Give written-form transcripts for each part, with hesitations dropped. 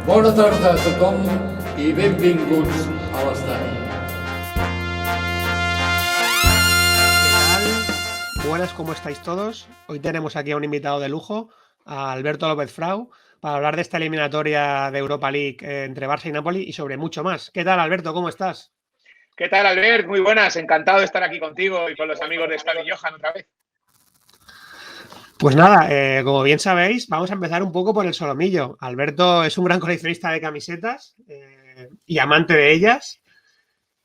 Bona tarda a tothom i benvinguts a l'estadi. ¿Qué tal? Buenas, ¿cómo estáis todos? Hoy tenemos aquí a un invitado de lujo, a Alberto López Frau, para hablar de esta eliminatoria de Europa League entre Barça y Napoli y sobre mucho más. ¿Qué tal, Alberto? ¿Cómo estás? ¿Qué tal, Albert? Muy buenas, encantado de estar aquí contigo y con los amigos de Estadio Johan otra vez. Pues nada, como bien sabéis, vamos a empezar un poco por el solomillo. Alberto es un gran coleccionista de camisetas y amante de ellas.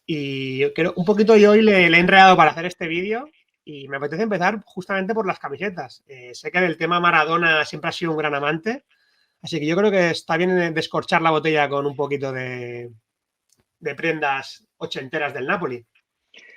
Y creo un poquito yo hoy le he enredado para hacer este vídeo y me apetece empezar justamente por las camisetas. Sé que del tema Maradona siempre ha sido un gran amante, así que yo creo que está bien descorchar la botella con un poquito de prendas ochenteras del Napoli.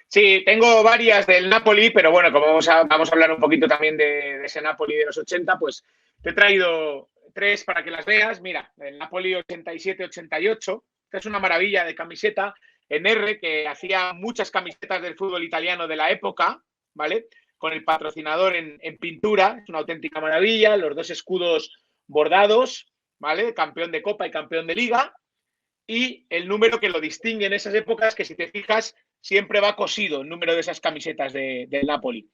Sí, tengo varias del Napoli, pero bueno, como vamos a hablar un poquito también de ese Napoli de los 80, pues te he traído tres para que las veas. Mira, el Napoli 87-88, esta es una maravilla de camiseta en R, que hacía muchas camisetas del fútbol italiano de la época, ¿vale? Con el patrocinador en pintura, es una auténtica maravilla, los dos escudos bordados, ¿vale? Campeón de Copa y campeón de Liga. Y el número que lo distingue en esas épocas, que si te fijas, siempre va cosido el número de esas camisetas del Napoli.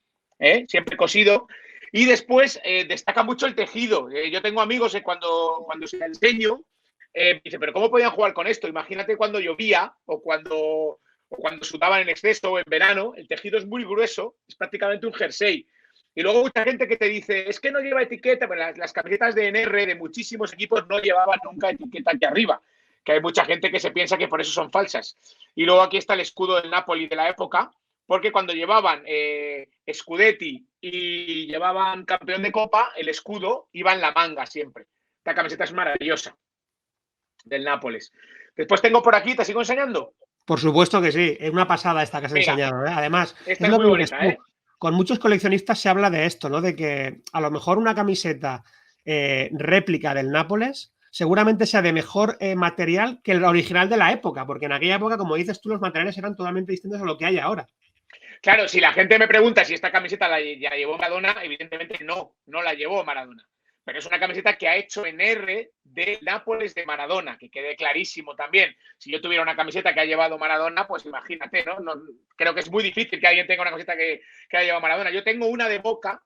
Siempre cosido. Y después destaca mucho el tejido. Yo tengo amigos cuando se les enseño, dice, pero ¿cómo podían jugar con esto? Imagínate cuando llovía o cuando sudaban en exceso o en verano. El tejido es muy grueso, es prácticamente un jersey. Y luego mucha gente que te dice, es que no lleva etiqueta. Bueno, las camisetas de NR de muchísimos equipos no llevaban nunca etiqueta aquí arriba, que hay mucha gente que se piensa que por eso son falsas. Y luego aquí está el escudo del Napoli de la época, porque cuando llevaban Scudetti y llevaban campeón de Copa, el escudo iba en la manga siempre. Esta camiseta es maravillosa, del Nápoles. Después tengo por aquí, ¿te sigo enseñando? Por supuesto que sí, es una pasada esta que has enseñado. Además, esta es lo muy que bonita, dices tú. Con muchos coleccionistas se habla de esto, ¿no? De que a lo mejor una camiseta réplica del Nápoles seguramente sea de mejor material que el original de la época, porque en aquella época, como dices tú, los materiales eran totalmente distintos a lo que hay ahora. Claro, si la gente me pregunta si esta camiseta la llevó Maradona, evidentemente no la llevó Maradona. Pero es una camiseta que ha hecho en R de Nápoles de Maradona, que quede clarísimo también. Si yo tuviera una camiseta que ha llevado Maradona, pues imagínate, ¿no? Creo que es muy difícil que alguien tenga una camiseta que haya llevado Maradona. Yo tengo una de Boca,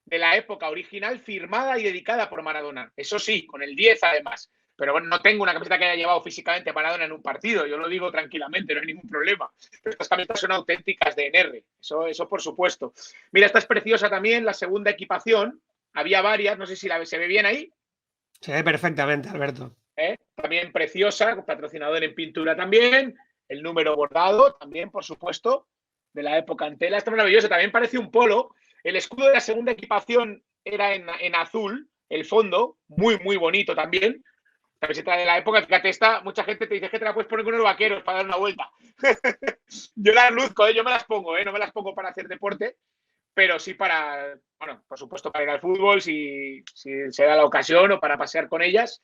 de la época original, firmada y dedicada por Maradona. Eso sí, con el 10 además. Pero bueno, no tengo una camiseta que haya llevado físicamente Maradona en un partido. Yo lo digo tranquilamente, no hay ningún problema. Pero estas camisetas son auténticas de NR. Eso por supuesto. Mira, esta es preciosa también, la segunda equipación. Había varias, no sé si se ve bien ahí. Se ve perfectamente, Alberto. También preciosa, patrocinador en pintura también. El número bordado también, por supuesto, de la época Antela. Está maravilloso. También parece un polo. El escudo de la segunda equipación era en azul, el fondo, muy, muy bonito también. La camiseta de la época, fíjate, mucha gente te dice que te la puedes poner con unos vaqueros para dar una vuelta. Yo las luzco, yo me las pongo, no me las pongo para hacer deporte, pero sí para, bueno, por supuesto, para ir al fútbol, si se da la ocasión, o para pasear con ellas.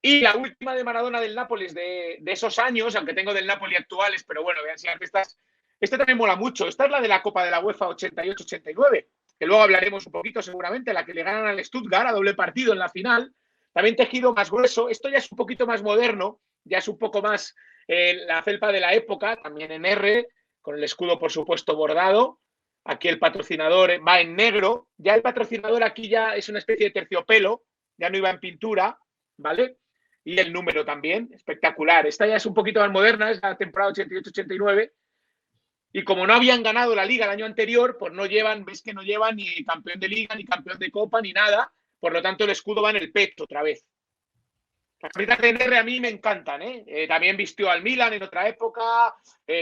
Y la última de Maradona del Nápoles de esos años, aunque tengo del Napoli actuales, pero bueno, voy a enseñarte estas. Esta también mola mucho. Esta es la de la Copa de la UEFA 88-89, que luego hablaremos un poquito seguramente, la que le ganan al Stuttgart a doble partido en la final. También tejido más grueso. Esto ya es un poquito más moderno, ya es un poco más la felpa de la época, también en R, con el escudo, por supuesto, bordado. Aquí el patrocinador va en negro. Ya el patrocinador aquí ya es una especie de terciopelo, ya no iba en pintura, ¿vale? Y el número también, espectacular. Esta ya es un poquito más moderna, es la temporada 88-89. Y como no habían ganado la Liga el año anterior, pues ves que no llevan ni campeón de Liga, ni campeón de Copa, ni nada. Por lo tanto, el escudo va en el pecho otra vez. Las camisetas de NR a mí me encantan, También vistió al Milan en otra época,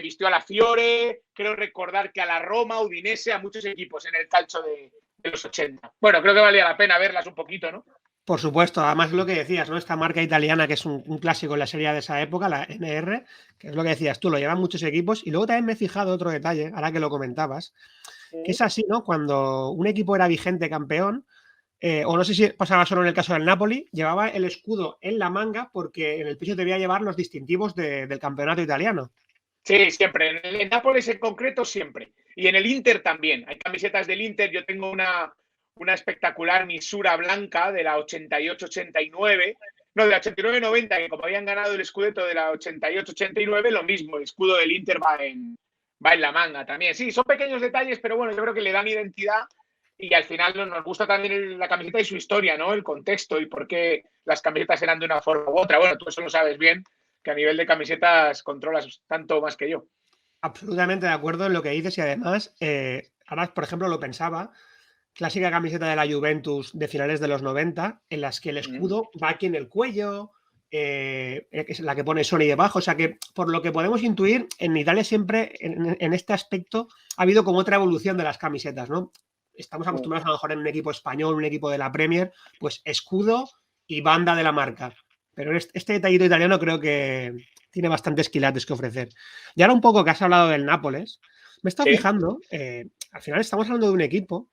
vistió a la Fiore, creo recordar que a la Roma, Udinese, a muchos equipos en el calcio de los 80. Bueno, creo que valía la pena verlas un poquito, ¿no? Por supuesto, además lo que decías, ¿no? Esta marca italiana que es un clásico en la serie de esa época, la NR, que es lo que decías tú, lo llevan muchos equipos. Y luego también me he fijado otro detalle, ahora que lo comentabas, que es así, ¿no? Cuando un equipo era vigente campeón, o no sé si pasaba solo en el caso del Napoli, llevaba el escudo en la manga porque en el pecho debía llevar los distintivos del campeonato italiano. Sí, siempre. En Nápoles en concreto, siempre. Y en el Inter también. Hay camisetas del Inter. Yo tengo una espectacular misura blanca de la 88-89, No, de la 89-90, que como habían ganado el Scudetto de la 88-89, lo mismo, el escudo del Inter va en la manga también. Sí, son pequeños detalles, pero bueno, yo creo que le dan identidad y al final nos gusta también la camiseta y su historia, ¿no? El contexto y por qué las camisetas eran de una forma u otra. Bueno, tú eso lo sabes bien, que a nivel de camisetas controlas tanto más que yo. Absolutamente de acuerdo en lo que dices y además, ahora, por ejemplo, lo pensaba, clásica camiseta de la Juventus de finales de los 90, en las que el escudo va aquí en el cuello, es la que pone Sony debajo, o sea que por lo que podemos intuir, en Italia siempre en este aspecto ha habido como otra evolución de las camisetas, ¿no? Estamos acostumbrados a lo mejor en un equipo español, un equipo de la Premier, pues escudo y banda de la marca. Pero este detallito italiano creo que tiene bastantes quilates que ofrecer. Y ahora un poco que has hablado del Nápoles, me he estado fijando, al final estamos hablando de un equipo,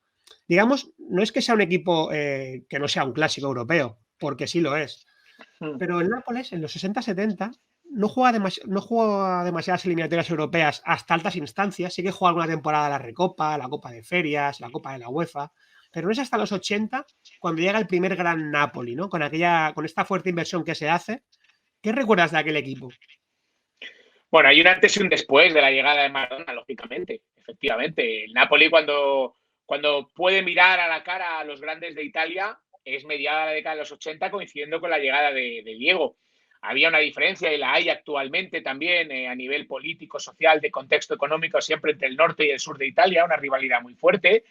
digamos, no es que sea un equipo que no sea un clásico europeo, porque sí lo es, pero el Nápoles en los 60-70 no juega demasiadas eliminatorias europeas hasta altas instancias, sí que juega alguna temporada la Recopa, la Copa de Ferias, la Copa de la UEFA, pero no es hasta los 80 cuando llega el primer gran Napoli, ¿no? Con esta fuerte inversión que se hace. ¿Qué recuerdas de aquel equipo? Bueno, hay un antes y un después de la llegada de Maradona, lógicamente, efectivamente. El Napoli cuando puede mirar a la cara a los grandes de Italia es mediada la década de los 80 coincidiendo con la llegada de Diego. Había una diferencia y la hay actualmente también a nivel político, social, de contexto económico, siempre entre el norte y el sur de Italia, una rivalidad muy fuerte.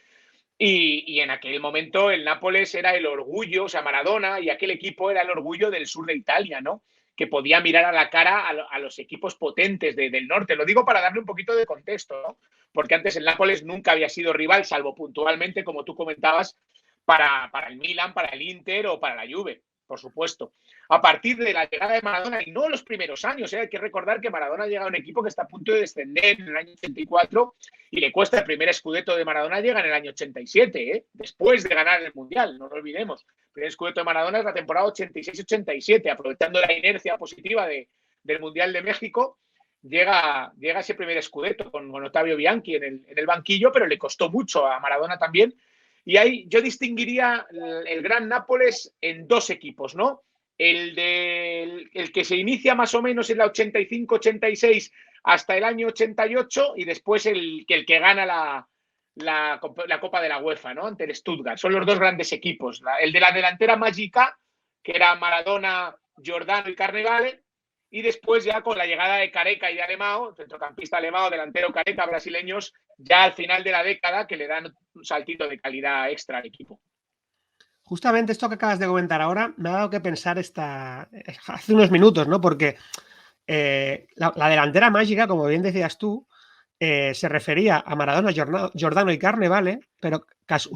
Y en aquel momento el Nápoles era el orgullo, o sea, Maradona y aquel equipo era el orgullo del sur de Italia, ¿no? Que podía mirar a la cara a los equipos potentes del norte. Lo digo para darle un poquito de contexto, ¿no? Porque antes el Nápoles nunca había sido rival, salvo puntualmente, como tú comentabas, para el Milan, para el Inter o para la Juve, por supuesto. A partir de la llegada de Maradona, y no los primeros años, hay que recordar que Maradona llega a un equipo que está a punto de descender en el año 84 y le cuesta el primer Scudetto de Maradona, llega en el año 87, después de ganar el Mundial, no lo olvidemos. El primer Scudetto de Maradona es la temporada 86-87, aprovechando la inercia positiva del Mundial de México, llega ese primer Scudetto con Ottavio Bianchi en el banquillo, pero le costó mucho a Maradona también. Y ahí yo distinguiría el Gran Nápoles en dos equipos, ¿no? El que se inicia más o menos en la 85-86 hasta el año 88 y después el que gana la Copa de la UEFA, ¿no? Ante el Stuttgart. Son los dos grandes equipos. El de la delantera mágica, que era Maradona, Giordano y Carnevale, y después ya con la llegada de Careca y de Alemão, centrocampista Alemão, delantero Careca, brasileños, ya al final de la década que le dan un saltito de calidad extra al equipo. Justamente esto que acabas de comentar ahora me ha dado que pensar hace unos minutos, ¿no? Porque la delantera mágica, como bien decías tú, se refería a Maradona, Giordano y Carnevale, pero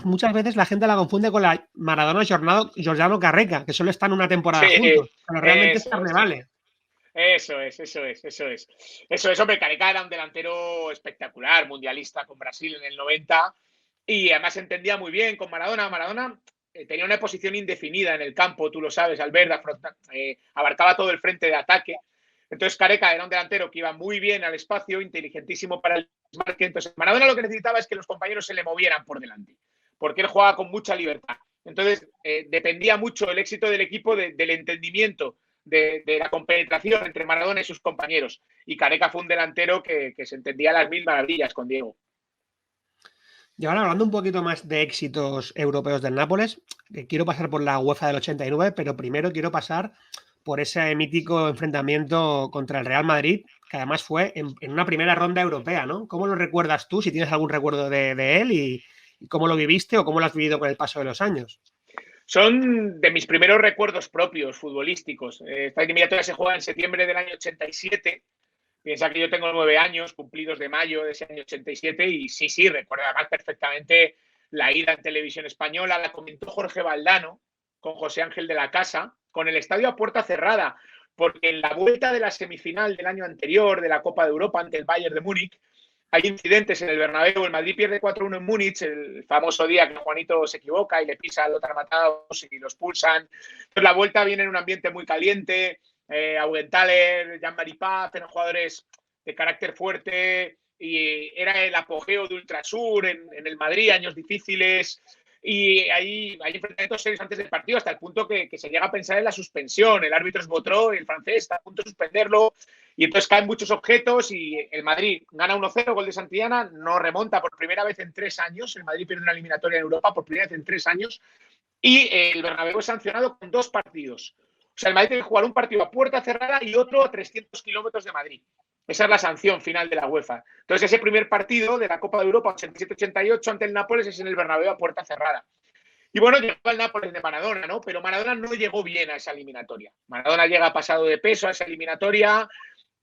muchas veces la gente la confunde con la Maradona, Giordano, Careca, que solo están una temporada juntos, pero realmente es Carnevale. Eso es. Hombre, Careca era un delantero espectacular, mundialista con Brasil en el 90 y además se entendía muy bien con Maradona. Maradona tenía una posición indefinida en el campo, tú lo sabes, Albert, abarcaba todo el frente de ataque. Entonces Careca era un delantero que iba muy bien al espacio, inteligentísimo para el desmarque. Entonces Maradona lo que necesitaba es que los compañeros se le movieran por delante, porque él jugaba con mucha libertad. Entonces dependía mucho el éxito del equipo del entendimiento de la compenetración entre Maradona y sus compañeros. Y Careca fue un delantero que se entendía a las mil maravillas con Diego. Y ahora hablando un poquito más de éxitos europeos del Nápoles, quiero pasar por la UEFA del 89, pero primero quiero pasar por ese mítico enfrentamiento contra el Real Madrid, que además fue en una primera ronda europea, ¿no? ¿Cómo lo recuerdas tú, si tienes algún recuerdo de él y cómo lo viviste o cómo lo has vivido con el paso de los años? Son de mis primeros recuerdos propios futbolísticos. Esta eliminatoria se juega en septiembre del año 87. Piensa que yo tengo 9 años, cumplidos de mayo de ese año 87, y sí, recuerdo además perfectamente la ida en televisión española. La comentó Jorge Valdano con José Ángel de la Casa, con el estadio a puerta cerrada, porque en la vuelta de la semifinal del año anterior de la Copa de Europa ante el Bayern de Múnich, hay incidentes en el Bernabéu. El Madrid pierde 4-1 en Múnich, el famoso día que Juanito se equivoca y le pisa a Lothar Matthäus y los pulsan. Entonces la vuelta viene en un ambiente muy caliente. Augenthaler, Jean-Marie Paz, eran jugadores de carácter fuerte y era el apogeo de Ultrasur en el Madrid, años difíciles. y hay enfrentamientos serios antes del partido, hasta el punto que se llega a pensar en la suspensión. El árbitro es Botró, el francés, está a punto de suspenderlo, y entonces caen muchos objetos y el Madrid gana 1-0, gol de Santillana, no remonta por primera vez en 3 años. El Madrid pierde una eliminatoria en Europa por primera vez en 3 años, y el Bernabéu es sancionado con 2 partidos. O sea, el Madrid tiene que jugar un partido a puerta cerrada y otro a 300 kilómetros de Madrid. Esa es la sanción final de la UEFA. Entonces, ese primer partido de la Copa de Europa 87-88 ante el Nápoles es en el Bernabéu a puerta cerrada. Y bueno, llegó el Nápoles de Maradona, ¿no? Pero Maradona no llegó bien a esa eliminatoria. Maradona llega pasado de peso a esa eliminatoria,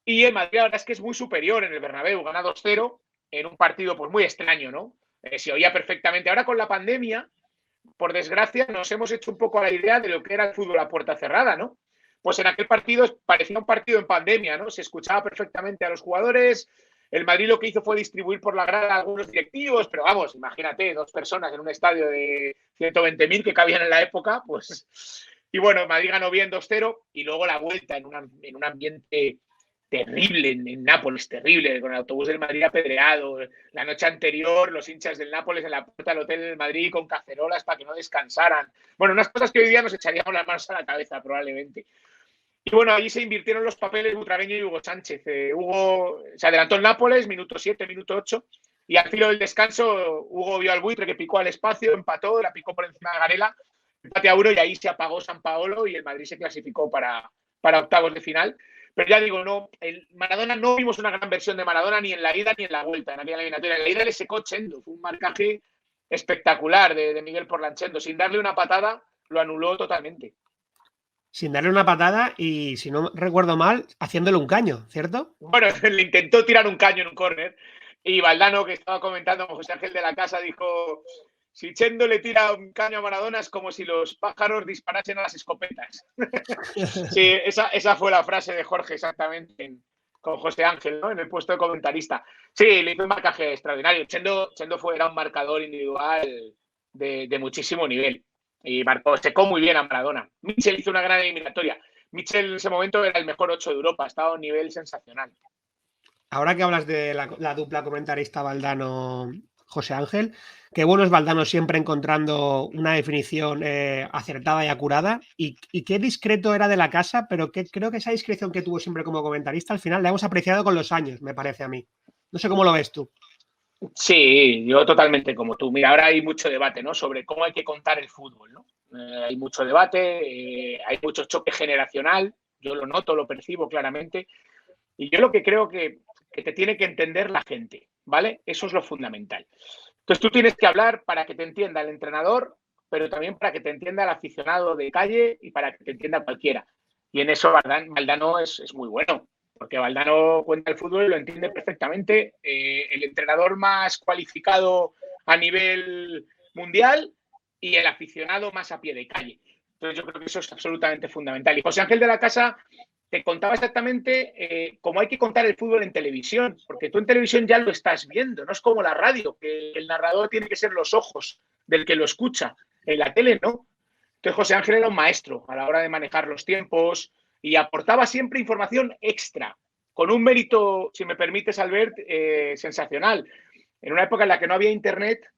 y el Madrid, la verdad es que es muy superior en el Bernabéu. Gana 2-0 en un partido pues muy extraño, ¿no? Se oía perfectamente. Ahora, con la pandemia, por desgracia, nos hemos hecho un poco a la idea de lo que era el fútbol a puerta cerrada, ¿no? Pues en aquel partido parecía un partido en pandemia, ¿no? Se escuchaba perfectamente a los jugadores. El Madrid lo que hizo fue distribuir por la grada a algunos directivos, pero vamos, imagínate, 2 personas en un estadio de 120.000 que cabían en la época, pues. Y bueno, Madrid ganó bien 2-0, y luego la vuelta en un ambiente terrible en Nápoles, terrible, con el autobús del Madrid apedreado. La noche anterior, los hinchas del Nápoles en la puerta del hotel del Madrid con cacerolas para que no descansaran. Bueno, unas cosas que hoy día nos echaríamos las manos a la cabeza, probablemente. Y bueno, allí se invirtieron los papeles Butragueño y Hugo Sánchez. Hugo se adelantó el Nápoles, minuto 7, minuto 8, y al filo del descanso Hugo vio al buitre que picó al espacio, empató, la picó por encima de Garela, empate a 1, y ahí se apagó Sampaolo y el Madrid se clasificó para octavos de final. Pero ya digo, no, el Maradona, no vimos una gran versión de Maradona ni en la ida ni en la vuelta, en aquella eliminatoria. En la ida le secó Chendo, fue un marcaje espectacular de Miguel Porlanchendo. Sin darle una patada, lo anuló totalmente. Sin darle una patada y, si no recuerdo mal, haciéndole un caño, ¿cierto? Bueno, le intentó tirar un caño en un córner, y Valdano, que estaba comentando con José Ángel de la Casa, dijo: si Chendo le tira un caño a Maradona es como si los pájaros disparasen a las escopetas. Sí, esa fue la frase de Jorge exactamente con José Ángel, ¿no? En el puesto de comentarista. Sí, le hizo un marcaje extraordinario. Chendo era un marcador individual de muchísimo nivel. Y secó muy bien a Maradona. Mitchell hizo una gran eliminatoria. Mitchell en ese momento era el mejor 8 de Europa, estaba a un nivel sensacional. Ahora que hablas de la dupla comentarista Valdano-José Ángel, qué bueno es Valdano siempre encontrando una definición acertada y acurada, y qué discreto era de la Casa, pero que creo que esa discreción que tuvo siempre como comentarista al final la hemos apreciado con los años, me parece a mí. No sé cómo lo ves tú. Sí, yo totalmente como tú. Mira, ahora hay mucho debate, ¿no?, sobre cómo hay que contar el fútbol, ¿no? Hay mucho debate, hay mucho choque generacional, yo lo noto, lo percibo claramente, y yo lo que creo que te tiene que entender la gente, ¿vale? Eso es lo fundamental. Entonces tú tienes que hablar para que te entienda el entrenador, pero también para que te entienda el aficionado de calle y para que te entienda cualquiera. Y en eso Valdano es muy bueno, porque Valdano cuenta el fútbol y lo entiende perfectamente. El entrenador más cualificado a nivel mundial y el aficionado más a pie de calle. Entonces yo creo que eso es absolutamente fundamental. Y José Ángel de la Casa te contaba exactamente cómo hay que contar el fútbol en televisión, porque tú en televisión ya lo estás viendo, no es como la radio, que el narrador tiene que ser los ojos del que lo escucha. En la tele no. Entonces José Ángel era un maestro a la hora de manejar los tiempos y aportaba siempre información extra, con un mérito, si me permites, Albert, sensacional. En una época en la que no había internet,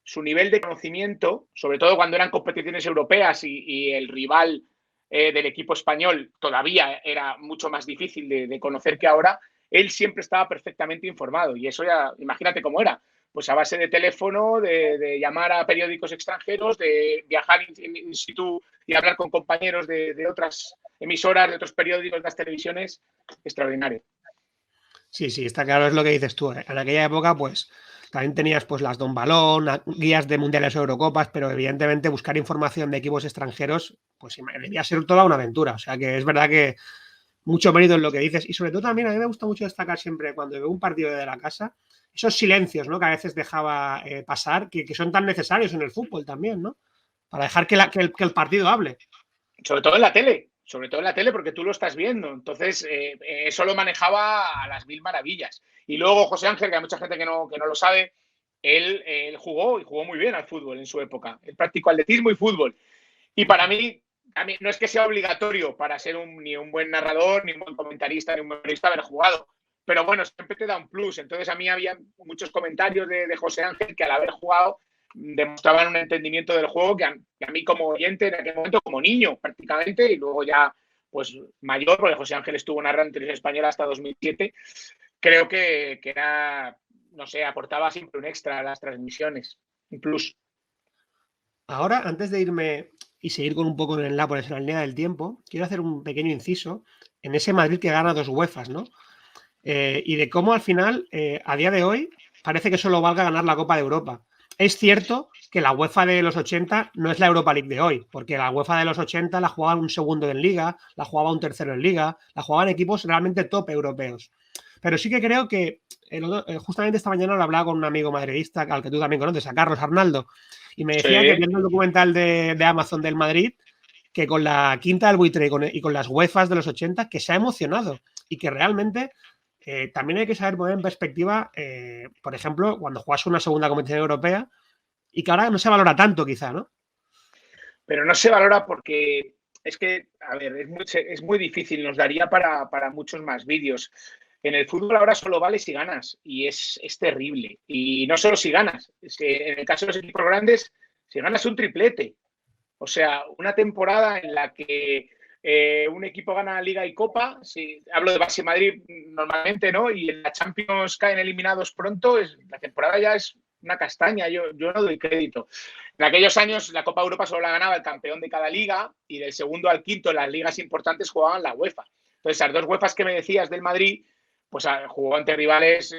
su nivel de conocimiento, sobre todo cuando eran competiciones europeas y el rival del equipo español todavía era mucho más difícil de conocer que ahora, él siempre estaba perfectamente informado, y eso ya, imagínate cómo era, pues a base de teléfono, de llamar a periódicos extranjeros, de viajar in situ y hablar con compañeros de otras emisoras, de otros periódicos, de las televisiones. Extraordinario. Sí, está claro, es lo que dices tú. En aquella época, pues, también tenías pues las Don Balón, guías de mundiales o Eurocopas, pero evidentemente buscar información de equipos extranjeros, pues debía ser toda una aventura. O sea que es verdad que mucho mérito en lo que dices. Y sobre todo también a mí me gusta mucho destacar siempre cuando veo un partido de la Casa, esos silencios, ¿no?, que a veces dejaba pasar, que son tan necesarios en el fútbol también, ¿no? Para dejar que el partido hable. Sobre todo en la tele, porque tú lo estás viendo. Entonces, eso lo manejaba a las mil maravillas. Y luego José Ángel, que hay mucha gente que no lo sabe, él jugó muy bien al fútbol en su época. Él practicó atletismo y fútbol. Y para mí, no es que sea obligatorio para ser ni un buen narrador, ni un buen comentarista, ni un buen periodista haber jugado. Pero bueno, siempre te da un plus. Entonces a mí había muchos comentarios de José Ángel que al haber jugado demostraban un entendimiento del juego que a mí como oyente en aquel momento, como niño prácticamente, y luego ya pues mayor, porque José Ángel estuvo narrando en televisión española hasta 2007, creo que era, no sé, aportaba siempre un extra a las transmisiones, un plus. Ahora, antes de irme y seguir con un poco en el Nápoles en la línea del tiempo, quiero hacer un pequeño inciso en ese Madrid que gana 2 UEFAs, ¿no? Y de cómo al final, a día de hoy, parece que solo valga ganar la Copa de Europa. Es cierto que la UEFA de los 80 no es la Europa League de hoy, porque la UEFA de los 80 la jugaba un segundo en Liga, la jugaba un tercero en Liga, la jugaban equipos realmente top europeos. Pero sí que creo que justamente esta mañana lo hablaba con un amigo madridista al que tú también conoces, a Carlos Arnaldo, y me decía que viendo el documental de Amazon del Madrid, que con la quinta del buitre y con las UEFAs de los 80, que se ha emocionado y que realmente también hay que saber poner en perspectiva, por ejemplo, cuando juegas una segunda competición europea y que ahora no se valora tanto quizá, ¿no? Pero no se valora porque es que, a ver, es muy difícil, nos daría para muchos más vídeos. En el fútbol ahora solo vale si ganas y es terrible. Y no solo si ganas, es que en el caso de los equipos grandes, si ganas un triplete. O sea, una temporada en la que un equipo gana Liga y Copa, si hablo de Barça y Madrid normalmente, ¿no? Y en la Champions caen eliminados pronto, la temporada ya es una castaña, yo no doy crédito. En aquellos años la Copa Europa solo la ganaba el campeón de cada liga y del segundo al quinto en las ligas importantes jugaban la UEFA. Entonces, esas 2 UEFAs que me decías del Madrid, pues jugó ante rivales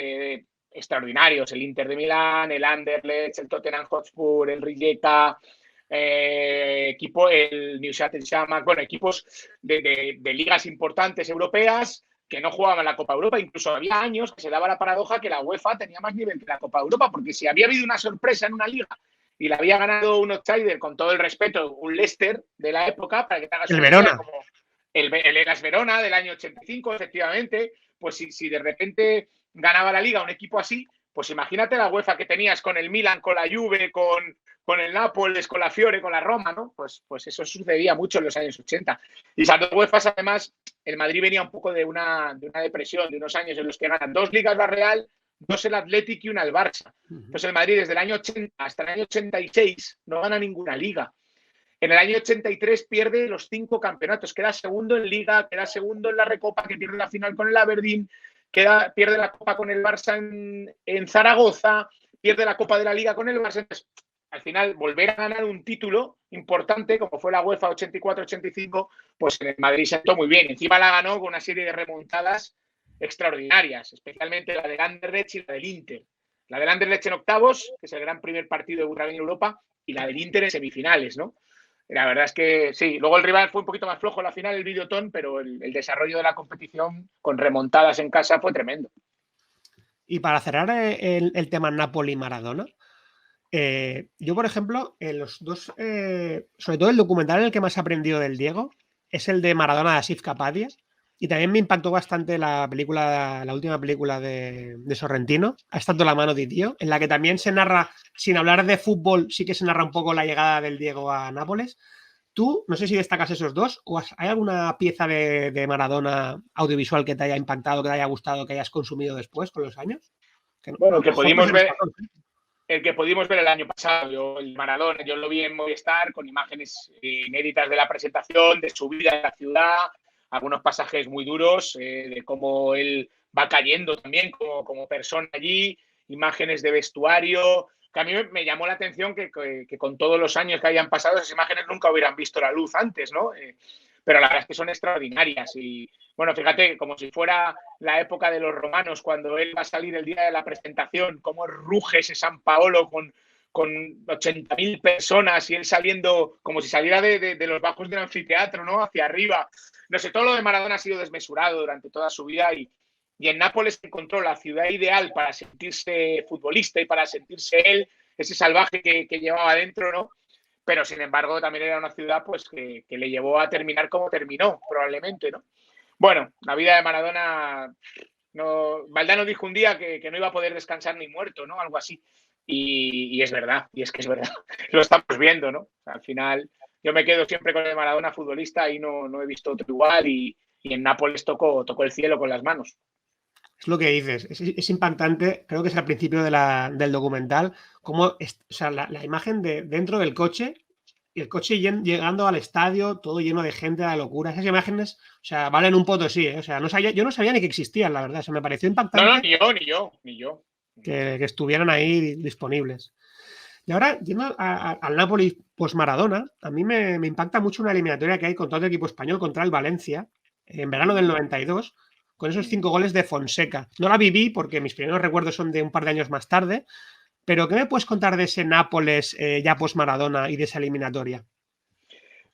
extraordinarios, el Inter de Milán, el Anderlecht, el Tottenham Hotspur, el Rijeka, el Neuchâtel Xamax, bueno, equipos de ligas importantes europeas que no jugaban la Copa Europa. Incluso había años que se daba la paradoja que la UEFA tenía más nivel que la Copa Europa, porque si había habido una sorpresa en una liga y la había ganado un outsider, con todo el respeto, un Leicester de la época, para que te hagas el una Verona. idea, como el Elas Verona del año 85, efectivamente, pues si de repente ganaba la liga un equipo así, pues imagínate la UEFA que tenías con el Milan, con la Juve, con el Nápoles, con la Fiore, con la Roma, ¿no? Pues eso sucedía mucho en los años 80. Y esas 2 UEFAs, además, el Madrid venía un poco de una depresión, de unos años en los que ganan 2 ligas la Real, 2 el Athletic y una el Barça. Entonces el Madrid desde el año 80 hasta el año 86 no gana ninguna liga. En el año 83 pierde los 5 campeonatos, queda segundo en Liga, queda segundo en la Recopa, que pierde la final con el Aberdeen, pierde la Copa con el Barça en Zaragoza, pierde la Copa de la Liga con el Barça. Entonces, al final, volver a ganar un título importante, como fue la UEFA 84-85, pues en el Madrid se sentó muy bien. Encima la ganó con una serie de remontadas extraordinarias, especialmente la del Anderlecht y la del Inter. La del Anderlecht en octavos, que es el gran primer partido de en Europa, y la del Inter en semifinales, ¿no? La verdad es que sí, luego el rival fue un poquito más flojo en la final, el Videoton, pero el desarrollo de la competición con remontadas en casa fue tremendo. Y para cerrar el tema Napoli-Maradona, yo, por ejemplo, los dos, sobre todo el documental en el que más he aprendido del Diego es el de Maradona de Asif Kapadia. Y también me impactó bastante la última película de Sorrentino, Ha estado la mano de Dio, en la que también se narra, sin hablar de fútbol, sí que se narra un poco la llegada del Diego a Nápoles. Tú, no sé si destacas esos dos, o hay alguna pieza de Maradona audiovisual que te haya impactado, que te haya gustado, que hayas consumido después con los años. Bueno, que pudimos ver. El que pudimos ver el año pasado, el Maradona, yo lo vi en Movistar con imágenes inéditas de la presentación, de su vida en la ciudad, algunos pasajes muy duros, de cómo él va cayendo también como persona allí, imágenes de vestuario, que a mí me llamó la atención que con todos los años que hayan pasado, esas imágenes nunca hubieran visto la luz antes, ¿no? Pero la verdad es que son extraordinarias y, bueno, fíjate, como si fuera la época de los romanos, cuando él va a salir el día de la presentación, cómo ruge ese San Paolo con 80.000 personas y él saliendo como si saliera de los bajos del anfiteatro, ¿no? Hacia arriba. No sé, todo lo de Maradona ha sido desmesurado durante toda su vida y en Nápoles encontró la ciudad ideal para sentirse futbolista y para sentirse él, ese salvaje que llevaba dentro, ¿no? Pero, sin embargo, también era una ciudad pues que le llevó a terminar como terminó, probablemente, ¿no? Bueno, la vida de Maradona, Valdano dijo un día que no iba a poder descansar ni muerto, ¿no? Algo así. Y es verdad, y es que es verdad. Lo estamos viendo, ¿no? Al final, yo me quedo siempre con el Maradona futbolista y no he visto otro igual y en Nápoles tocó el cielo con las manos. Es lo que dices, es impactante, creo que es al principio del documental, cómo o sea, la imagen de dentro del coche y el coche llegando al estadio, todo lleno de gente, la locura. Esas imágenes, o sea, valen un potosí, ¿eh? O sea, yo no sabía ni que existían, la verdad. O sea, me pareció No, no, impactante ni yo. que estuvieran ahí disponibles. Y ahora, yendo al Napoli post-Maradona, a mí me impacta mucho una eliminatoria que hay con todo el equipo español contra el Valencia, en verano del 92, con esos 5 goles de Fonseca. No la viví porque mis primeros recuerdos son de un par de años más tarde, pero ¿qué me puedes contar de ese Nápoles ya post-Maradona y de esa eliminatoria?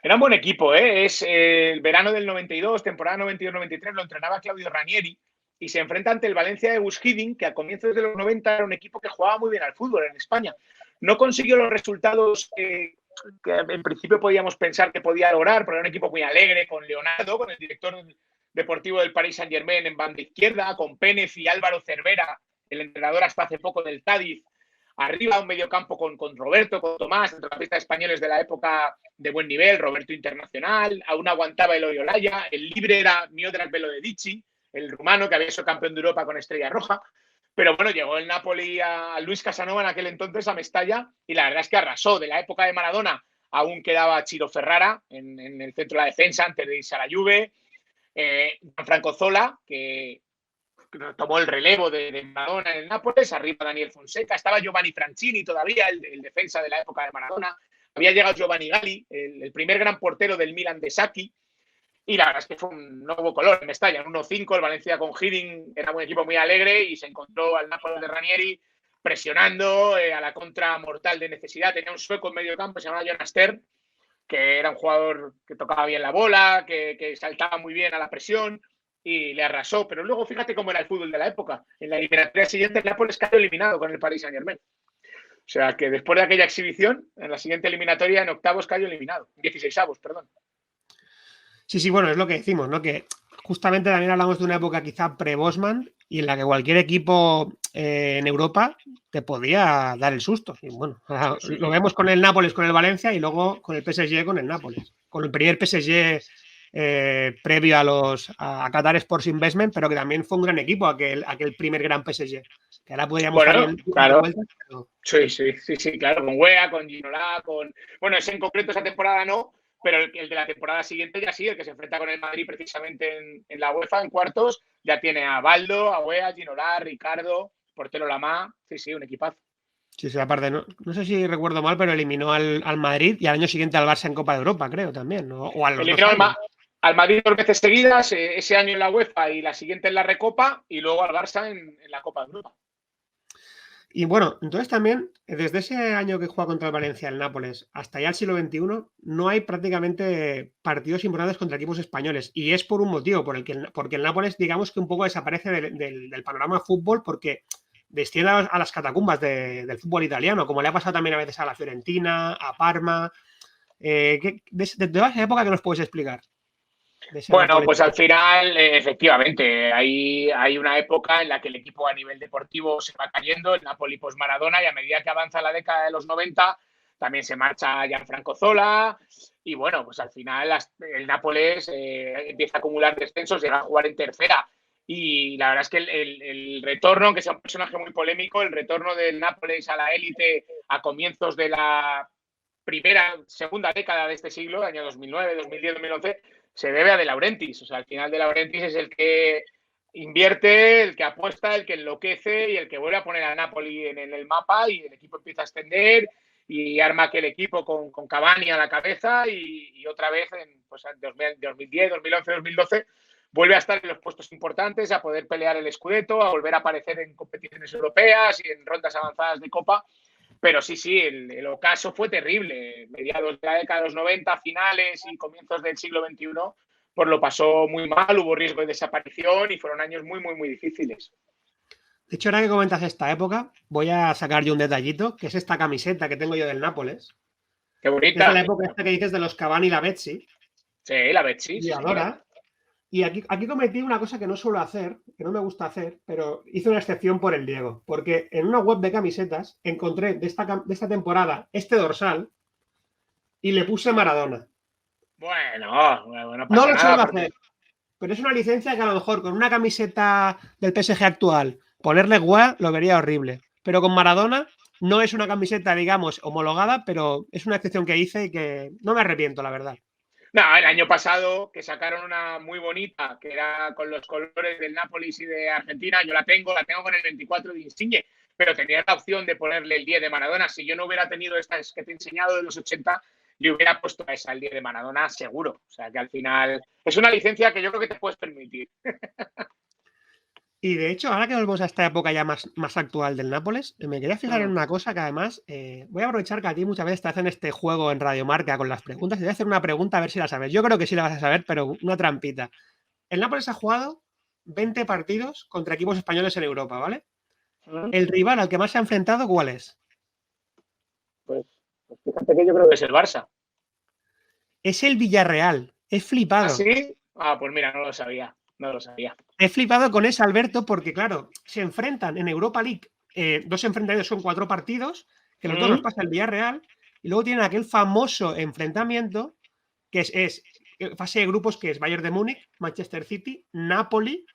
Era un buen equipo, ¿eh? Es el verano del 92, temporada 92-93, lo entrenaba Claudio Ranieri y se enfrenta ante el Valencia de Gus Hiddink, que a comienzos de los 90 era un equipo que jugaba muy bien al fútbol en España. No consiguió los resultados que en principio podíamos pensar que podía lograr, porque era un equipo muy alegre, con Leonardo, con el director deportivo del Paris Saint-Germain en banda izquierda, con Pénez y Álvaro Cervera, el entrenador hasta hace poco del Cádiz, arriba un mediocampo con Roberto, con Tomás, centrocampistas españoles de la época de buen nivel, Roberto internacional, aún aguantaba el Olaya, el libre era Miodrag Belodedici, el rumano que había sido campeón de Europa con Estrella Roja. Pero bueno, llegó el Napoli a Luis Casanova en aquel entonces a Mestalla y la verdad es que arrasó. De la época de Maradona aún quedaba Ciro Ferrara en el centro de la defensa antes de irse a la Juve. Franco Zola, que tomó el relevo de Maradona en el Nápoles, arriba Daniel Fonseca, estaba Giovanni Francini todavía, el defensa de la época de Maradona, había llegado Giovanni Galli, el primer gran portero del Milan de Sacchi, y la verdad es que fue un nuevo color en Mestalla, en 1-5, el Valencia con Hiddink era un equipo muy alegre y se encontró al Nápoles de Ranieri presionando a la contra mortal de necesidad. Tenía un sueco en medio campo, se llamaba Jonas Stern, que era un jugador que tocaba bien la bola, que saltaba muy bien a la presión y le arrasó. Pero luego fíjate cómo era el fútbol de la época. En la eliminatoria siguiente el Nápoles cayó eliminado con el Paris Saint-Germain. O sea que después de aquella exhibición, en la siguiente eliminatoria en octavos cayó eliminado, 16avos, perdón. Sí, bueno, es lo que decimos, ¿no? Que justamente también hablamos de una época quizá pre-Bosman y en la que cualquier equipo en Europa te podía dar el susto. Y bueno, sí. Lo vemos con el Nápoles, con el Valencia y luego con el PSG, con el Nápoles. Con el primer PSG previo a Qatar Sports Investment, pero que también fue un gran equipo aquel primer gran PSG. Que ahora podríamos bueno, claro. vueltas, pero... Sí, claro, con Wea, con Ginola, con... Bueno, ese en concreto esa temporada no, pero el de la temporada siguiente ya sí, el que se enfrenta con el Madrid precisamente en la UEFA, en cuartos, ya tiene a Baldo, a Wea, Ginola, Ricardo, portero Lamá, sí, un equipazo. Sí, aparte, no sé si recuerdo mal, pero eliminó al Madrid y al año siguiente al Barça en Copa de Europa, creo, también, ¿no? O a los eliminó al Madrid 2 veces seguidas, ese año en la UEFA y la siguiente en la Recopa, y luego al Barça en la Copa de Europa. Y bueno, entonces también, desde ese año que juega contra el Valencia, el Nápoles, hasta ya el siglo XXI, no hay prácticamente partidos importantes contra equipos españoles. Y es por un motivo, porque el Nápoles, digamos que un poco desaparece del panorama fútbol porque desciende a las catacumbas del fútbol italiano, como le ha pasado también a veces a la Fiorentina, a Parma. De toda esa época, ¿qué nos puedes explicar? Bueno, pues al final, efectivamente, hay una época en la que el equipo a nivel deportivo se va cayendo, el Napoli post-Maradona, y a medida que avanza la década de los 90, también se marcha Gianfranco Zola, y bueno, pues al final el Nápoles empieza a acumular descensos, llega a jugar en tercera, y la verdad es que el retorno, aunque sea un personaje muy polémico, el retorno del Nápoles a la élite a comienzos de la segunda década de este siglo, año 2009, 2010, 2011, se debe a De Laurentiis. O sea, al final De Laurentiis es el que invierte, el que apuesta, el que enloquece y el que vuelve a poner a Napoli en el mapa y el equipo empieza a extender y arma aquel equipo con Cavani a la cabeza y otra vez en 2010, 2011, 2012 vuelve a estar en los puestos importantes, a poder pelear el Scudetto, a volver a aparecer en competiciones europeas y en rondas avanzadas de Copa. Pero sí, el ocaso fue terrible. Mediados de la década de los 90, finales y comienzos del siglo XXI, pues lo pasó muy mal, hubo riesgo de desaparición y fueron años muy, muy, muy difíciles. De hecho, ahora que comentas esta época, voy a sacar yo un detallito, que es esta camiseta que tengo yo del Nápoles. ¡Qué bonita! Es de la época esta que dices de los Cavani y la Betsy. Sí, la Betsy. Y adora. Y aquí cometí una cosa que no suelo hacer, que no me gusta hacer, pero hice una excepción por el Diego. Porque en una web de camisetas encontré de esta temporada este dorsal y le puse Maradona. Bueno, no lo suelo hacer. pero es una licencia que a lo mejor con una camiseta del PSG actual, ponerle Gua lo vería horrible. Pero con Maradona no es una camiseta, digamos, homologada, pero es una excepción que hice y que no me arrepiento, la verdad. No, el año pasado que sacaron una muy bonita, que era con los colores del Nápoles y de Argentina, yo la tengo con el 24 de Insigne, pero tenía la opción de ponerle el 10 de Maradona. Si yo no hubiera tenido estas que te he enseñado de los 80, le hubiera puesto a esa el 10 de Maradona seguro. O sea que al final es una licencia que yo creo que te puedes permitir. Y de hecho, ahora que volvemos a esta época ya más actual del Nápoles, me quería fijar en una cosa que además voy a aprovechar que a ti muchas veces te hacen este juego en Radio Marca con las preguntas y te voy a hacer una pregunta a ver si la sabes. Yo creo que sí la vas a saber, pero una trampita. El Nápoles ha jugado 20 partidos contra equipos españoles en Europa, ¿vale? ¿El rival al que más se ha enfrentado cuál es? Pues fíjate que yo creo que es el Barça. Es el Villarreal. He flipado. ¿Ah, sí? Ah, pues mira, no lo sabía. No lo sabía. He flipado con ese, Alberto, porque claro, se enfrentan en Europa League, dos enfrentamientos son 4 partidos, que los dos los pasa el Villarreal, y luego tienen aquel famoso enfrentamiento, que es fase de grupos, que es Bayern de Múnich, Manchester City, Napoli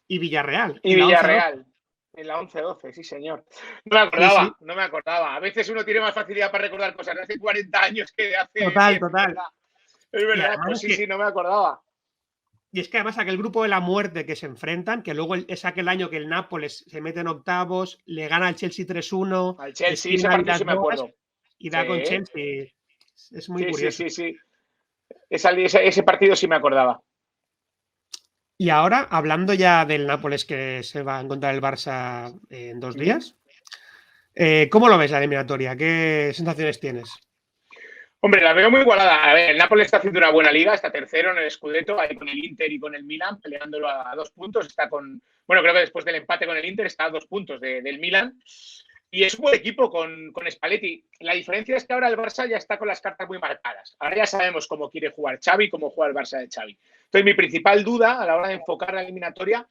y Villarreal. Y Villarreal. En la 11-12, sí, señor. No me acordaba, sí. No me acordaba. A veces uno tiene más facilidad para recordar cosas de hace 40 años que de hace... Total. Es verdad, pues sí, no me acordaba. Y es que además aquel grupo de la muerte que se enfrentan, que luego es aquel año que el Nápoles se mete en octavos, le gana al Chelsea 3-1. Al Chelsea, ese partido sí me acuerdo. Y da con Chelsea. Es muy curioso. Sí. Ese partido sí me acordaba. Y ahora, hablando ya del Nápoles que se va a encontrar el Barça en 2 días, ¿cómo lo ves la eliminatoria? ¿Qué sensaciones tienes? Hombre, la veo muy igualada. A ver, el Nápoles está haciendo una buena liga, está tercero en el Scudetto, ahí con el Inter y con el Milan, peleándolo a 2 puntos. Está con, bueno, creo que después del empate con el Inter está a 2 puntos del Milan. Y es un buen equipo con Spalletti. La diferencia es que ahora el Barça ya está con las cartas muy marcadas. Ahora ya sabemos cómo quiere jugar Xavi, cómo juega el Barça de Xavi. Entonces, mi principal duda a la hora de enfocar la eliminatoria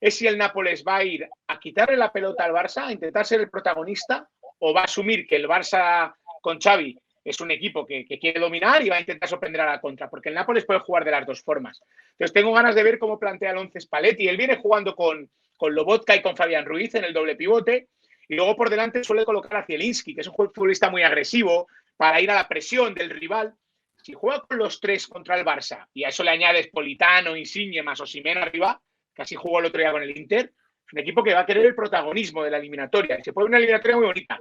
es si el Nápoles va a ir a quitarle la pelota al Barça, a intentar ser el protagonista, o va a asumir que el Barça con Xavi es un equipo que quiere dominar y va a intentar sorprender a la contra, porque el Nápoles puede jugar de las dos formas. Entonces, tengo ganas de ver cómo plantea el 11 Spalletti. Él viene jugando con Lobotka y con Fabián Ruiz en el doble pivote, y luego por delante suele colocar a Zielinski, que es un futbolista muy agresivo para ir a la presión del rival. Si juega con los 3 contra el Barça y a eso le añades Politano, Insigne más Osimhen arriba, que así jugó el otro día con el Inter, es un equipo que va a querer el protagonismo de la eliminatoria. Y se puede una eliminatoria muy bonita.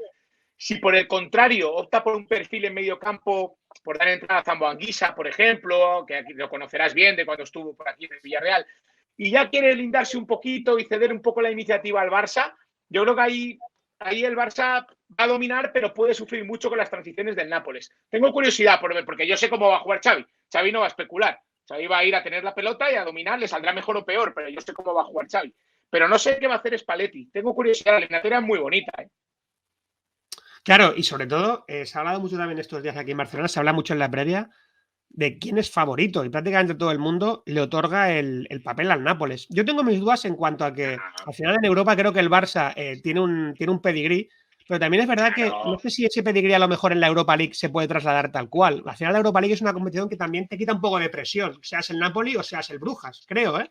Si por el contrario opta por un perfil en medio campo, por dar entrada a Zambo Anguissa, por ejemplo, que aquí lo conocerás bien de cuando estuvo por aquí en el Villarreal, y ya quiere blindarse un poquito y ceder un poco la iniciativa al Barça, yo creo que ahí el Barça va a dominar, pero puede sufrir mucho con las transiciones del Nápoles. Tengo curiosidad por ver, porque yo sé cómo va a jugar Xavi. Xavi no va a especular. Xavi va a ir a tener la pelota y a dominar, le saldrá mejor o peor, pero yo sé cómo va a jugar Xavi. Pero no sé qué va a hacer Spalletti. Tengo curiosidad, la eliminatoria es muy bonita, ¿eh? Claro, y sobre todo, se ha hablado mucho también estos días aquí en Barcelona, se habla mucho en la previa de quién es favorito, y prácticamente todo el mundo le otorga el papel al Nápoles. Yo tengo mis dudas en cuanto a que al final en Europa creo que el Barça tiene un pedigrí, pero también es verdad que no sé si ese pedigrí a lo mejor en la Europa League se puede trasladar tal cual. Al final la Europa League es una competición que también te quita un poco de presión, seas el Napoli o seas el Brujas, creo, ¿eh?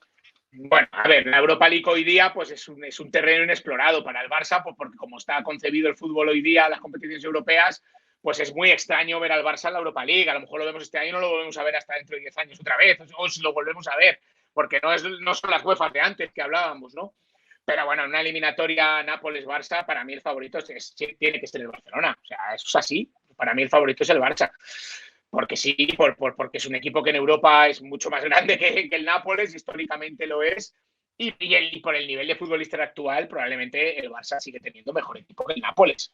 Bueno, a ver, la Europa League hoy día pues es un terreno inexplorado para el Barça, pues porque como está concebido el fútbol hoy día, las competiciones europeas, pues es muy extraño ver al Barça en la Europa League. A lo mejor lo vemos este año y no lo volvemos a ver hasta dentro de 10 años otra vez, o si lo volvemos a ver, porque no son las UEFA de antes que hablábamos, ¿no? Pero bueno, en una eliminatoria Nápoles-Barça, para mí el favorito tiene que ser el Barcelona. O sea, eso es así. Para mí el favorito es el Barça. Porque sí, porque es un equipo que en Europa es mucho más grande que el Nápoles, históricamente lo es, y por el nivel de futbolista actual, probablemente el Barça sigue teniendo mejor equipo que el Nápoles.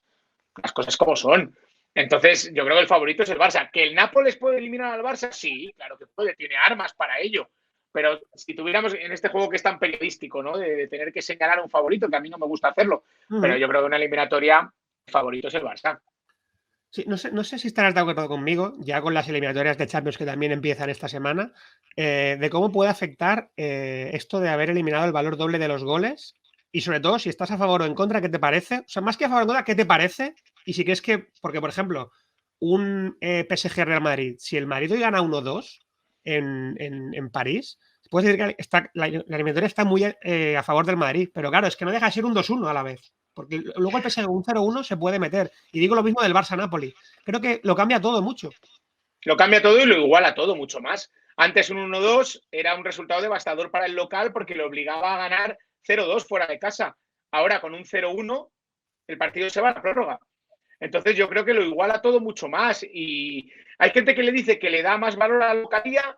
Las cosas como son. Entonces, yo creo que el favorito es el Barça. ¿Que el Nápoles puede eliminar al Barça? Sí, claro que puede, tiene armas para ello. Pero si tuviéramos en este juego que es tan periodístico, ¿no? De tener que señalar a un favorito, que a mí no me gusta hacerlo, pero yo creo que una eliminatoria, el favorito es el Barça. Sí, no sé si estarás de acuerdo conmigo, ya con las eliminatorias de Champions que también empiezan esta semana, de cómo puede afectar esto de haber eliminado el valor doble de los goles y sobre todo si estás a favor o en contra, ¿qué te parece? O sea, más que a favor o en contra, ¿qué te parece? Y si crees que, porque por ejemplo, un PSG Real Madrid, si el Madrid hoy gana 1-2 en París, puede decir que la eliminatoria está muy a favor del Madrid, pero claro, es que no deja de ser un 2-1 a la vez, porque luego el PSG un 0-1 se puede meter. Y digo lo mismo del Barça-Napoli. Creo que lo cambia todo mucho. Lo cambia todo y lo iguala todo mucho más. Antes un 1-2 era un resultado devastador para el local porque le obligaba a ganar 0-2 fuera de casa. Ahora con un 0-1 el partido se va a la prórroga. Entonces yo creo que lo iguala todo mucho más. Y hay gente que le dice que le da más valor a la localía.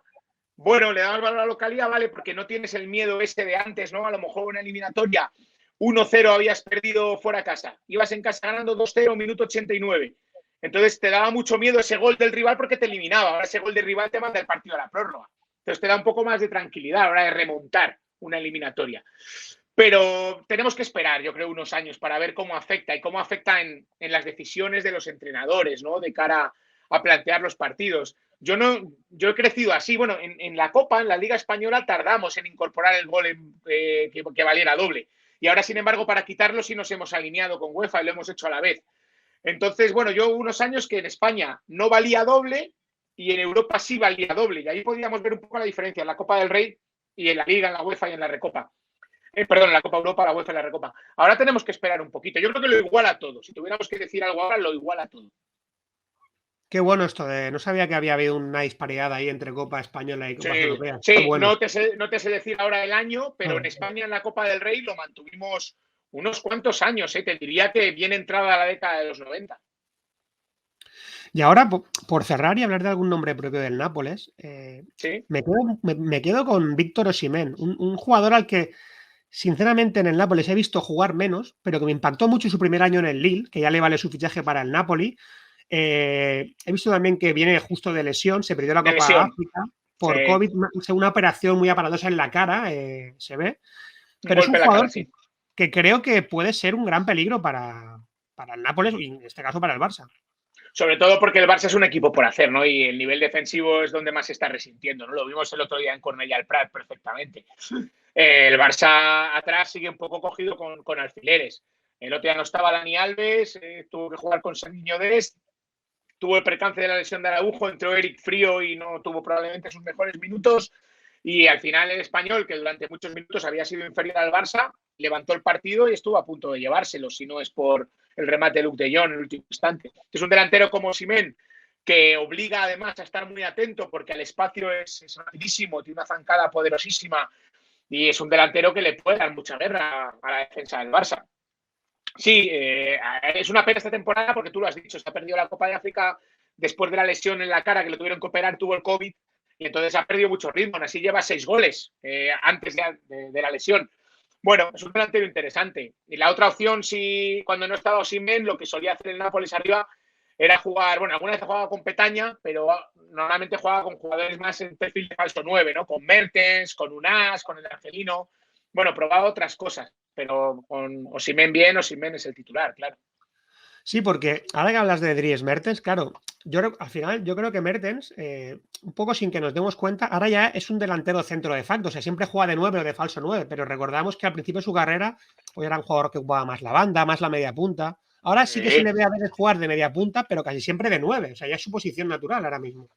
Bueno, le da más valor a la localía, vale, porque no tienes el miedo ese de antes, ¿no? A lo mejor una eliminatoria 1-0 habías perdido fuera de casa. Ibas en casa ganando 2-0, minuto 89. Entonces te daba mucho miedo ese gol del rival porque te eliminaba. Ahora ese gol del rival te manda el partido a la prórroga. Entonces te da un poco más de tranquilidad a la hora de remontar una eliminatoria. Pero tenemos que esperar, yo creo, unos años para ver cómo afecta y cómo afecta en las decisiones de los entrenadores, ¿no? De cara a plantear los partidos. Yo he crecido así. Bueno, en la Copa, en la Liga Española, tardamos en incorporar el gol que valiera doble. Y ahora, sin embargo, para quitarlo sí nos hemos alineado con UEFA y lo hemos hecho a la vez. Entonces, bueno, yo unos años que en España no valía doble y en Europa sí valía doble. Y ahí podíamos ver un poco la diferencia en la Copa del Rey y en la Liga, en la UEFA y en la Recopa. Perdón, en la Copa Europa, la UEFA y la Recopa. Ahora tenemos que esperar un poquito. Yo creo que lo iguala todo. Si tuviéramos que decir algo ahora, lo iguala todo. Qué bueno esto de... No sabía que había habido una disparidad ahí entre Copa Española y Copas Europeas. Sí, bueno. no te sé decir ahora el año, pero en España en la Copa del Rey lo mantuvimos unos cuantos años. Te diría que bien entrada la década de los 90. Y ahora, por cerrar y hablar de algún nombre propio del Nápoles, ¿Sí? me quedo con Víctor Osimhen, un jugador al que, sinceramente, en el Nápoles he visto jugar menos, pero que me impactó mucho su primer año en el Lille, que ya le vale su fichaje para el Napoli. He visto también que viene justo de lesión, se perdió la Copa de África por COVID, una operación muy aparatosa en la cara, se ve. Pero es un jugador que creo que puede ser un gran peligro para el Nápoles y en este caso para el Barça. Sobre todo porque el Barça es un equipo por hacer, ¿no? Y el nivel defensivo es donde más se está resintiendo, ¿no? Lo vimos el otro día en Cornellà al Prat perfectamente. El Barça atrás sigue un poco cogido con alfileres. El otro día no estaba Dani Alves, tuvo que jugar con Serginho Dest, tuvo el percance de la lesión de Araujo, entró Eric Frío y no tuvo probablemente sus mejores minutos. Y al final el Español, que durante muchos minutos había sido inferior al Barça, levantó el partido y estuvo a punto de llevárselo, si no es por el remate de Luuk de Jong en el último instante. Es un delantero como Osimhen, que obliga además a estar muy atento porque el espacio es rapidísimo, tiene una zancada poderosísima y es un delantero que le puede dar mucha guerra a la defensa del Barça. Sí, es una pena esta temporada porque tú lo has dicho, se ha perdido la Copa de África después de la lesión en la cara que lo tuvieron que operar, tuvo el COVID y entonces ha perdido mucho ritmo. Aún así lleva 6 goles antes de la lesión. Bueno, es un delantero interesante. Y la otra opción, si cuando no estaba Osimhen, lo que solía hacer el Nápoles arriba era jugar, bueno, alguna vez jugaba con Petaña, pero normalmente jugaba con jugadores más en perfil de falso 9, ¿no? Con Mertens, con Unas, con el argelino. Bueno, probaba otras cosas, pero con Osimhen bien, Osimhen es el titular, claro. Sí, porque ahora que hablas de Dries Mertens, claro, al final yo creo que Mertens, un poco sin que nos demos cuenta, ahora ya es un delantero centro de facto, o sea, siempre juega de 9 o de falso 9, pero recordamos que al principio de su carrera hoy era un jugador que jugaba más la banda, más la media punta. Ahora sí que se le ve a veces jugar de media punta, pero casi siempre de 9, o sea, ya es su posición natural ahora mismo.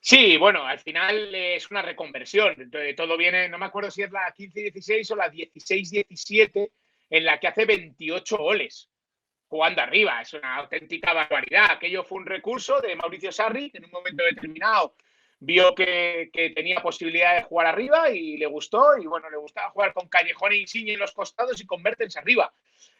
Sí, bueno, al final es una reconversión. Entonces, todo viene, no me acuerdo si es la 15-16 o la 16-17, en la que hace 28 goles jugando arriba. Es una auténtica barbaridad. Aquello fue un recurso de Mauricio Sarri, que en un momento determinado vio que tenía posibilidad de jugar arriba y le gustó. Y bueno, le gustaba jugar con Callejón e Insigne en los costados y con Mertens arriba.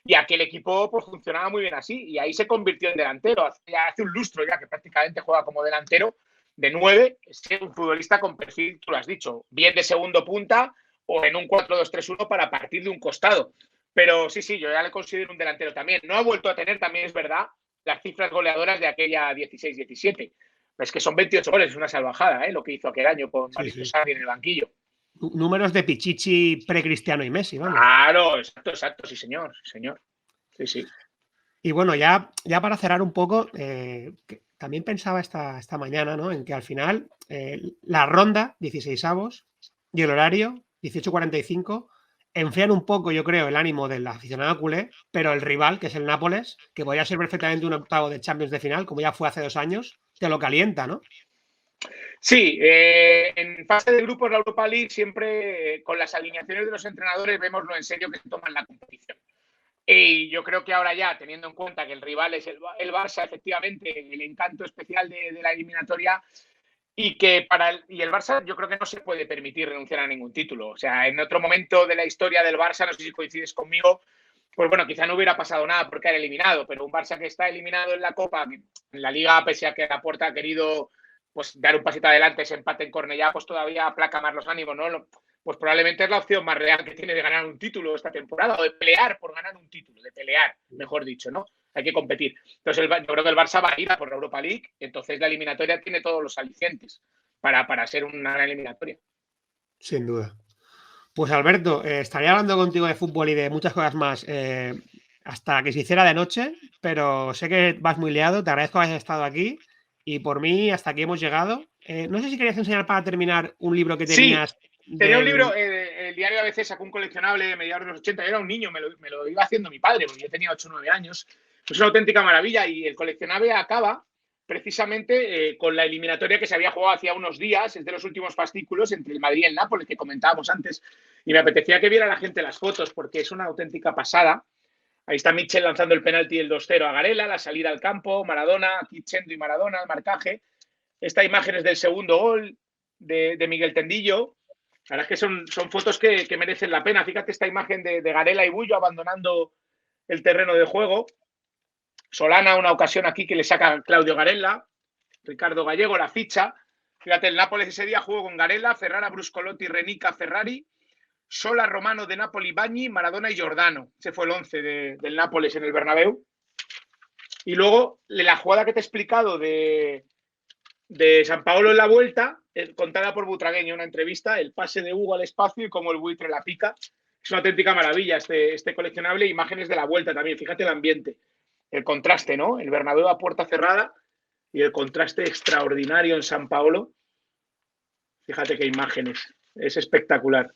Y aquel equipo pues funcionaba muy bien así. Y ahí se convirtió en delantero. Hace un lustro ya que prácticamente juega como delantero de 9. Es un futbolista con perfil, tú lo has dicho, bien de segundo punta o en un 4-2-3-1 para partir de un costado. Pero sí, yo ya le considero un delantero también. No ha vuelto a tener, también es verdad, las cifras goleadoras de aquella 16-17. Es que son 28 goles, es una salvajada, lo que hizo aquel año con Mauricio Sarri en el banquillo. Números de Pichichi pre-Cristiano y Messi, vamos. Claro, exacto, sí, señor. Sí. Y bueno, ya para cerrar un poco, también pensaba esta mañana, ¿no? En que al final la ronda, 16avos, y el horario, 18:45, enfrían un poco, yo creo, el ánimo del aficionado culé, pero el rival, que es el Nápoles, que podría ser perfectamente un octavo de Champions de final, como ya fue hace 2 años, te lo calienta, ¿no? Sí, en fase de grupos la Europa League siempre con las alineaciones de los entrenadores vemos lo en serio que se toman la competición. Y yo creo que ahora ya, teniendo en cuenta que el rival es el Barça, efectivamente, el encanto especial de la eliminatoria y que y el Barça yo creo que no se puede permitir renunciar a ningún título. O sea, en otro momento de la historia del Barça, no sé si coincides conmigo, pues bueno, quizá no hubiera pasado nada porque era eliminado, pero un Barça que está eliminado en la Copa, en la Liga, pese a que Laporta ha querido pues dar un pasito adelante, ese empate en Cornellá, pues todavía aplaca más los ánimos, ¿no? Pues probablemente es la opción más real que tiene de ganar un título esta temporada, o de pelear por ganar un título, de pelear, mejor dicho, ¿no? Hay que competir. Entonces yo creo que el Barça va a ir a por la Europa League, entonces la eliminatoria tiene todos los alicientes para ser una gran eliminatoria. Sin duda. Pues Alberto, estaría hablando contigo de fútbol y de muchas cosas más hasta que se hiciera de noche, pero sé que vas muy liado, te agradezco que hayas estado aquí y por mí hasta aquí hemos llegado. No sé si querías enseñar para terminar un libro que tenías. Sí, tenía un libro, el diario ABC sacó un coleccionable de mediados de los 80, yo era un niño, me lo iba haciendo mi padre, porque yo tenía 8 o 9 años. Es una auténtica maravilla y el coleccionable acaba precisamente con la eliminatoria que se había jugado hacía unos días, es de los últimos fascículos entre el Madrid y el Nápoles que comentábamos antes, y me apetecía que viera la gente las fotos porque es una auténtica pasada. Ahí está Mitchell lanzando el penalti del 2-0 a Garela, la salida al campo, Maradona, aquí Chendo y Maradona, el marcaje. Esta imagen es del segundo gol de Miguel Tendillo. La verdad es que son fotos que merecen la pena. Fíjate esta imagen de Garela y Bullo abandonando el terreno de juego. Solana, una ocasión aquí que le saca Claudio Garella. Ricardo Gallego, la ficha. Fíjate, el Nápoles ese día jugó con Garella, Ferrara, Bruscolotti, Renica, Ferrari, Sola, Romano, De Napoli, Bagni, Maradona y Giordano. Ese fue el 11 del Nápoles en el Bernabéu. Y luego la jugada que te he explicado de San Paolo en la vuelta, contada por Butragueño, una entrevista, el pase de Hugo al espacio y cómo el buitre la pica. Es una auténtica maravilla este coleccionable. Imágenes de la vuelta también. Fíjate el ambiente, el contraste, ¿no? El Bernabéu a puerta cerrada y el contraste extraordinario en San Paolo. Fíjate qué imágenes. Es espectacular.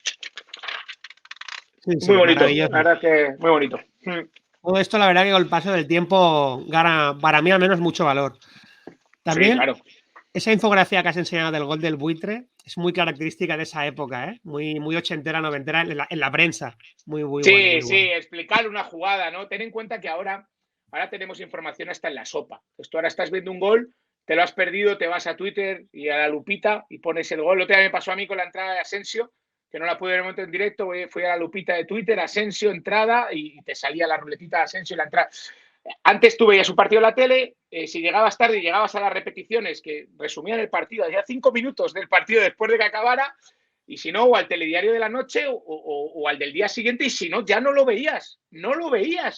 Sí, sí, muy bonito. maravilloso. La verdad que muy bonito. Todo esto, la verdad, que con el paso del tiempo gana, para mí al menos, mucho valor. También, sí, claro. Esa infografía que has enseñado del gol del buitre es muy característica de esa época, ¿eh? Muy ochentera, noventera en la prensa. Muy sí, bueno. Muy sí, bueno. explicar una jugada, ¿no? Ten en cuenta que ahora tenemos información hasta en la sopa. Entonces, tú ahora estás viendo un gol, te lo has perdido, te vas a Twitter y a la lupita y pones el gol. Lo que me pasó a mí con la entrada de Asensio, que no la pude ver en el momento en directo, fui a la lupita de Twitter, Asensio, entrada, y te salía la ruletita de Asensio y la entrada. Antes tú veías un partido en la tele, si llegabas tarde y llegabas a las repeticiones que resumían el partido, hacía 5 minutos del partido después de que acabara, y si no, o al telediario de la noche o al del día siguiente, y si no, ya no lo veías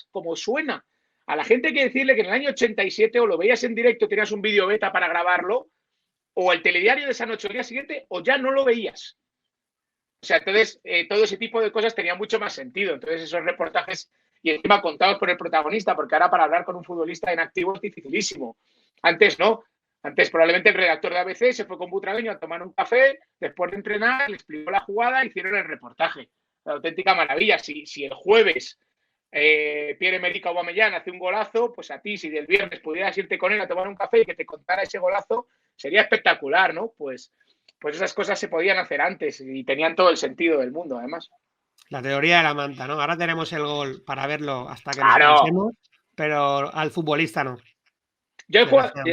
como suena. A la gente hay que decirle que en el año 87 o lo veías en directo, tenías un vídeo beta para grabarlo, o el telediario de esa noche o el día siguiente, o ya no lo veías. O sea, entonces todo ese tipo de cosas tenía mucho más sentido. Entonces esos reportajes, y encima contados por el protagonista, porque ahora para hablar con un futbolista en activo es dificilísimo. Antes no. Antes probablemente el redactor de ABC se fue con Butragueño a tomar un café, después de entrenar, le explicó la jugada y hicieron el reportaje. La auténtica maravilla. Si el jueves Pierre-Emerick Aubameyang hace un golazo, pues a ti, si del viernes pudieras irte con él a tomar un café y que te contara ese golazo, sería espectacular, ¿no? Pues esas cosas se podían hacer antes y tenían todo el sentido del mundo, además. La teoría de la manta, ¿no? Ahora tenemos el gol para verlo hasta que ¡Claro! nos cansemos, pero al futbolista no. Yo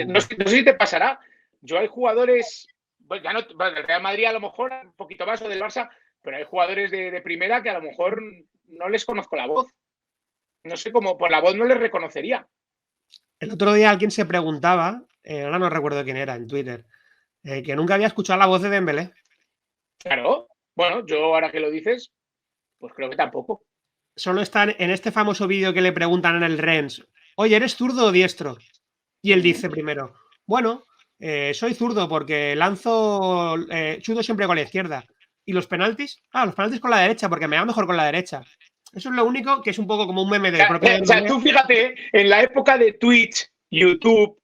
no sé si te pasará. Yo hay jugadores, bueno, ya no, bueno, del Real Madrid a lo mejor un poquito más o del Barça, pero hay jugadores de primera que a lo mejor no les conozco la voz. No sé cómo, por la voz no les reconocería. El otro día alguien se preguntaba, ahora no recuerdo quién era en Twitter, que nunca había escuchado la voz de Dembélé. Claro. Bueno, yo ahora que lo dices, pues creo que tampoco. Solo están en este famoso vídeo que le preguntan en el Rennes, oye, ¿eres zurdo o diestro? Y él dice primero, bueno, soy zurdo porque lanzo, chuto siempre con la izquierda. ¿Y los penaltis? Los penaltis con la derecha porque me va mejor con la derecha. Eso es lo único que es un poco como un meme de propio. O sea, tú fíjate, en la época de Twitch, YouTube,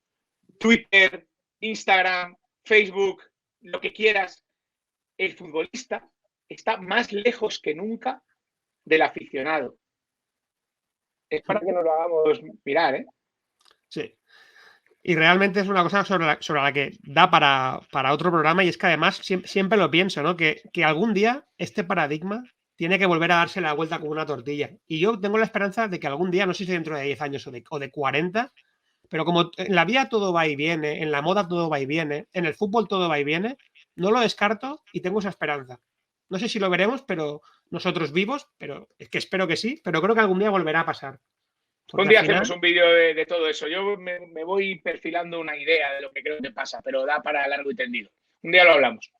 Twitter, Instagram, Facebook, lo que quieras, el futbolista está más lejos que nunca del aficionado. Es para que nos lo hagamos mirar, ¿eh? Sí. Y realmente es una cosa sobre la que da para otro programa, y es que además siempre lo pienso, ¿no? Que algún día este paradigma tiene que volver a darse la vuelta como una tortilla. Y yo tengo la esperanza de que algún día, no sé si dentro de 10 años o de 40, pero como en la vida todo va y viene, en la moda todo va y viene, en el fútbol todo va y viene, no lo descarto y tengo esa esperanza. No sé si lo veremos, pero nosotros vivos, pero es que espero que sí, pero creo que algún día volverá a pasar. Un día hacemos un vídeo de todo eso. Yo me voy perfilando una idea de lo que creo que pasa, pero da para largo y tendido. Un día lo hablamos.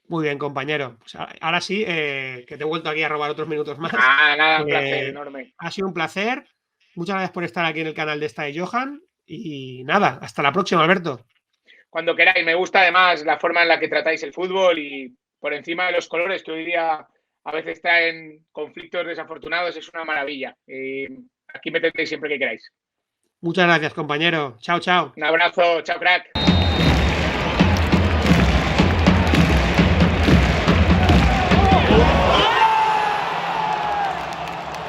Muy bien, compañero. Pues ahora sí, que te he vuelto aquí a robar otros minutos más. Nada, un placer enorme. Ha sido un placer. Muchas gracias por estar aquí en el canal de Esta de Johan. Y nada, hasta la próxima, Alberto. Cuando queráis. Me gusta además la forma en la que tratáis el fútbol y por encima de los colores, que hoy día a veces traen conflictos desafortunados, es una maravilla. Aquí me tendréis siempre que queráis. Muchas gracias, compañero. Chao, chao. Un abrazo. Chao, crack.